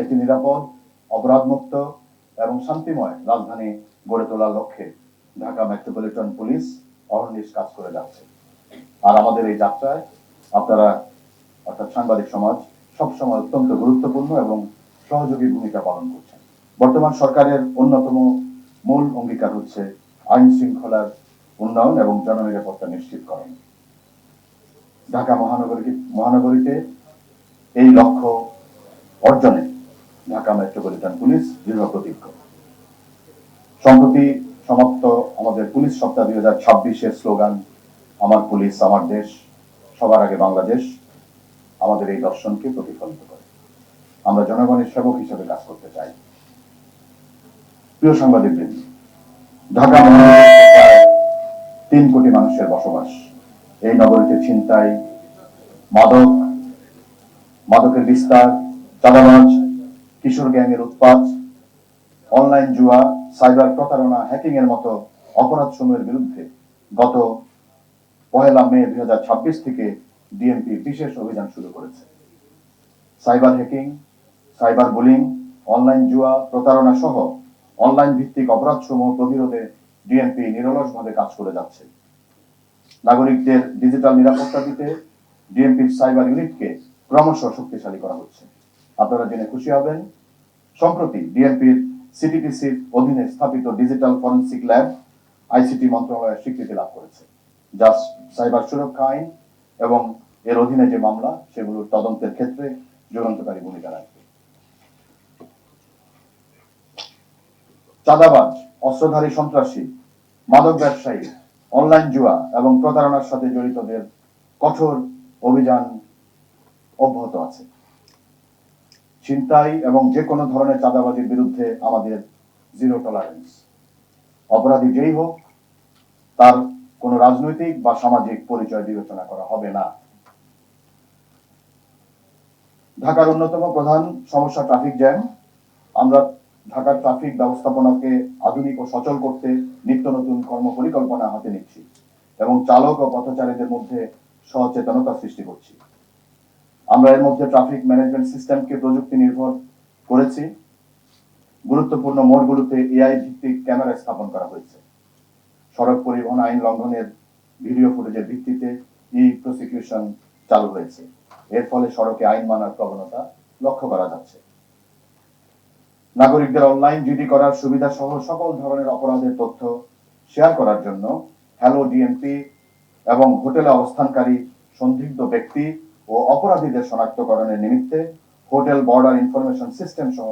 একটি নিরাপদ, অপরাধমুক্ত এবং শান্তিময় রাজধানী গড়ে তোলার লক্ষ্যে ঢাকা মেট্রোপলিটন পুলিশ অহর্নিশ কাজ করে যাচ্ছে। আর আমাদের এই যাত্রায় আপনারা অর্থাৎ সাংবাদিক সমাজ সবসময় অত্যন্ত গুরুত্বপূর্ণ এবং সহযোগী ভূমিকা পালন করছেন। বর্তমান সরকারের অন্যতম মূল অঙ্গীকার হচ্ছে আইন শৃঙ্খলার উন্নয়ন এবং জননিরাপত্তা নিশ্চিতকরণ। ঢাকা মহানগরীতে এই লক্ষ্য অর্জনে ঢাকা মেট্রোপলিটন পুলিশ দৃঢ় প্রতিজ্ঞ। সম্প্রতি সমাপ্ত আমাদের পুলিশ সপ্তাহ 2026-এর স্লোগান আমার পুলিশ আমার দেশ, সবার আগে বাংলাদেশ আমাদের এই দর্শনকে প্রতিফলিত করে। আমরা জনগণের সেবক হিসেবে কাজ করতে চাই। প্রিয় সাংবাদিকবৃন্দ, ঢাকা মহানগরীতে প্রায় 3 কোটি মানুষের বসবাস। এই নগরীতে ছিনতাই, মাদকের বিস্তার, চাঁদাবাজ, কিশোর গ্যাংয়ের উৎপাত, অনলাইন জুয়া, সাইবার প্রতারণা, হ্যাকিং এর মতো অপরাধ সমূহের বিরুদ্ধে গত 1 মে 2026 থেকে ডিএমপি বিশেষ অভিযান শুরু করেছে। Cyber hacking, cyber bullying, online জুয়া, প্রতারণা সহ অনলাইন ভিত্তিক অপরাধ সমূহ প্রতিরোধে ডিএমপি নিরলসভাবে কাজ করে যাচ্ছে। নাগরিকদের ডিজিটাল নিরাপত্তা দিতে ডিএমপির সাইবার ইউনিটকে ক্রমশ শক্তিশালী করা হচ্ছে। আপনারা জেনে খুশি হবেন, সম্প্রতি ডিএমপির সিটিটিসির অধীনে স্থাপিত ডিজিটাল ফরেনসিক ল্যাব আইসিটি মন্ত্রণালয়ের স্বীকৃতি লাভ করেছে, যা সাইবার সুরক্ষা আইন এবং এর অধীনে যে মামলা সেগুলোর তদন্তের ক্ষেত্রে যুগান্তকারী ভূমিকা রাখবে। চাঁদাবাজ, অস্ত্রধারী সন্ত্রাসী, মাদক ব্যবসায়ী, অনলাইন জুয়া এবং প্রতারণার সাথে জড়িতদের কঠোর অভিযান অব্যাহত আছে। ছিনতাই এবং যে কোনো ধরনের চাঁদাবাজির বিরুদ্ধে আমাদের জিরো টলারেন্স। অপরাধী যেই হোক তার কোনো রাজনৈতিক বা সামাজিক পরিচয় বিবেচনা করা হবে না। ঢাকার অন্যতম প্রধান সমস্যা ট্রাফিক জ্যাম। আমরা ঢাকার ট্রাফিক ব্যবস্থাপনাকে আধুনিক ও সচল করতে নিত্য নতুন কর্মপরিকল্পনা হাতে নিচ্ছি এবং চালক ও পথচারীদের মধ্যে সচেতনতা সৃষ্টি করছি। আমরা এর মধ্যে ট্রাফিক ম্যানেজমেন্ট সিস্টেমকে প্রযুক্তি নির্ভর করেছি। গুরুত্বপূর্ণ মোড়গুলোতে এআই ভিত্তিক ক্যামেরা স্থাপন করা হয়েছে। সড়ক পরিবহন আইন লঙ্ঘনের ভিডিও ফুটেজের ভিত্তিতে ই প্রসিকিউশন চালু হয়েছে। এর ফলে সড়কে আইন মানার প্রবণতা লক্ষ্য করা যাচ্ছে। নাগরিকদের অনলাইন জিডি করার সুবিধা সহ সকল ধরনের অপরাধের তথ্য শেয়ার করার জন্য হ্যালো ডিএমপি এবং হোটেলে অবস্থানকারী সন্দিগ্ধ ব্যক্তি ও অপরাধীদের শনাক্তকরণের নিমিত্তে হোটেল বর্ডার ইনফরমেশন সিস্টেম সহ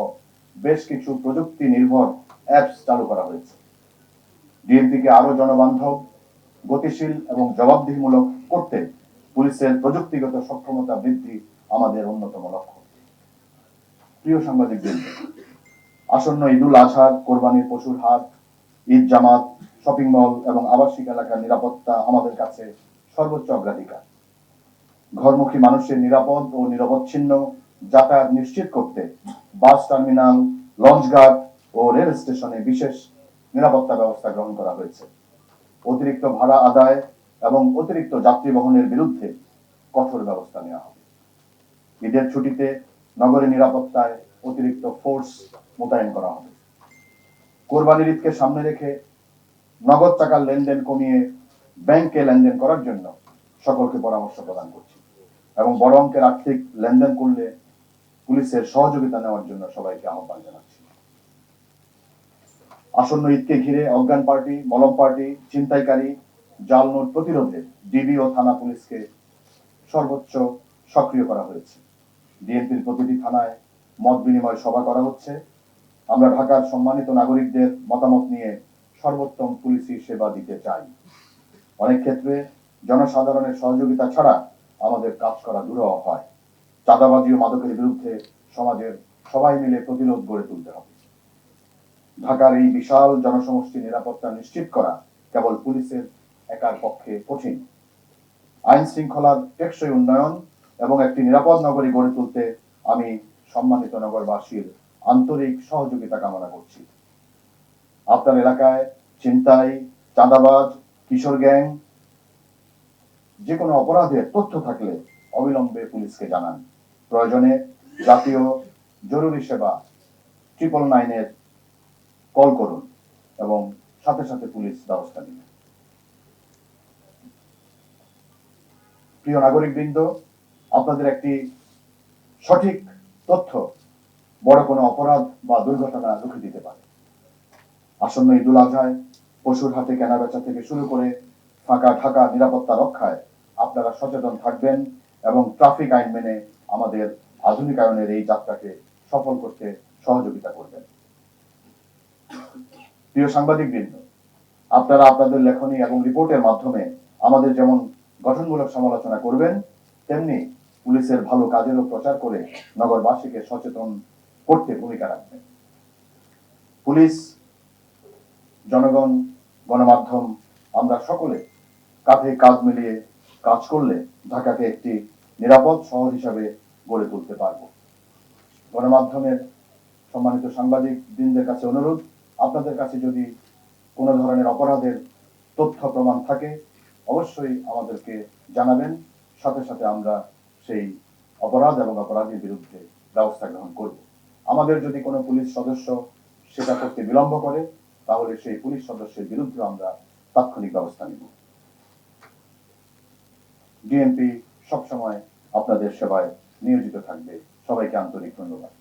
বেশ কিছু প্রযুক্তি নির্ভর অ্যাপস চালু করা হয়েছে। ডিএমপিকে আরো জনবান্ধব, গতিশীল এবং জবাবদিহিমূলক করতে পুলিশের প্রযুক্তিগত সক্ষমতা বৃদ্ধি আমাদের অন্যতম লক্ষ্য। প্রিয় সাংবাদিকবৃন্দ, আসন্ন ঈদুল আজহার, কোরবানির পশুর হাট, ঈদ জামাত, শপিং মল এবং আবাসিক এলাকার নিরাপত্তা আমাদের কাছে সর্বোচ্চ অগ্রাধিকার। ঘরমুখী মানুষের নিরাপদ ও নিরবচ্ছিন্ন যাতায়াত নিশ্চিত করতে বাস টার্মিনাল, লঞ্চঘাট ও রেল স্টেশনে বিশেষ নিরাপত্তা ব্যবস্থা গ্রহণ করা হয়েছে। অতিরিক্ত ভাড়া আদায় এবং অতিরিক্ত যাত্রী বহনের বিরুদ্ধে কঠোর ব্যবস্থা নেওয়া হবে। ঈদের ছুটিতে নগরের নিরাপত্তায় অতিরিক্ত ফোর্স মোতায়েন করা হবে। কোরবানির ঈদকে সামনে রেখে নগদ টাকার লেনদেন কমিয়ে ব্যাংকে লেনদেন করার জন্য সকলকে পরামর্শ প্রদান করছি এবং বড় অঙ্কের আর্থিক লেনদেন করলে পুলিশের সহযোগিতা নেওয়ার জন্য সবাইকে আহ্বান জানাচ্ছি। আসন্ন ঈদকে ঘিরে অজ্ঞান পার্টি, মলম পার্টি, ছিনতাইকারী, জাল নোট প্রতিরোধে ডিবি ও থানা পুলিশকে সর্বোচ্চ সক্রিয় করা হয়েছে। ডিএমপির প্রতিটি থানায় মত বিনিময় সভা করা হচ্ছে। আমরা ঢাকার সম্মানিত নাগরিকদের মতামত নিয়ে সর্বোত্তম পুলিশি সেবা দিতে চাই। অনেক ক্ষেত্রে জনসাধারণের সহযোগিতা ছাড়া আমাদের কাজ করা দুরূহ হয়। চাঁদাবাজি ও মাদকের বিরুদ্ধে সমাজের সবাই মিলে প্রতিরোধ গড়ে তুলতে হবে। ঢাকার এই বিশাল জনসমষ্টির নিরাপত্তা নিশ্চিত করা কেবল পুলিশের একার পক্ষে কঠিন। আইন শৃঙ্খলার টেকসই উন্নয়ন এবং একটি নিরাপদ নগরী গড়ে তুলতে আমি সম্মানিত নগরবাসীর আন্তরিক সহযোগিতা কামনা করছি। আপনার এলাকায় ছিনতাই, চাঁদাবাজ, কিশোর গ্যাং, যে কোনো অপরাধের তথ্য থাকলে অবিলম্বে পুলিশকে জানান। প্রয়োজনে জাতীয় জরুরি সেবা 999 কল করুন এবং সাথে সাথে পুলিশ ব্যবস্থা নিন। প্রিয় নাগরিকবৃন্দ, আপনাদের একটি সঠিক তথ্য বড় কোনো অপরাধ বা দুর্ঘটনা রুখে দিতে পারে। আসন্ন ঈদুল আজহায় পশুর হাটে কেনাবেচা থেকে শুরু করে ফাঁকা ঢাকা নিরাপত্তা রক্ষায় আপনারা সচেতন থাকবেন এবং ট্রাফিক আইন মেনে আমাদের আধুনিকায়নের এই যাত্রাকে সফল করতে সহযোগিতা করবেন। প্রিয় সাংবাদিকবৃন্দ, আপনারা আপনাদের লেখনী এবং রিপোর্টের মাধ্যমে আমাদের যেমন গঠনমূলক সমালোচনা করবেন, তেমনি পুলিশের ভালো কাজেরও প্রচার করে নগরবাসীকে সচেতন করতে ভূমিকা রাখবেন। পুলিশ, জনগণ, গণমাধ্যম, আমরা সকলে কাঁধে কাঁধ মিলিয়ে কাজ করলে ঢাকাকে একটি নিরাপদ শহর হিসাবে গড়ে তুলতে পারব। গণমাধ্যমের সম্মানিত সাংবাদিক বৃন্দের কাছে অনুরোধ, আপনাদের কাছে যদি কোনো ধরনের অপরাধের তথ্য প্রমাণ থাকে অবশ্যই আমাদেরকে জানাবেন। সাথে সাথে আমরা সেই অপরাধ এবং অপরাধীর বিরুদ্ধে ব্যবস্থা গ্রহণ করব। আমাদের যদি কোনো পুলিশ সদস্য সেটা করতে বিলম্ব করে তাহলে সেই পুলিশ সদস্যের বিরুদ্ধে আমরা তাৎক্ষণিক ব্যবস্থা নিব। ডিএমপি সবসময় আপনাদের সেবায় নিয়োজিত থাকবে। সবাইকে আন্তরিক ধন্যবাদ।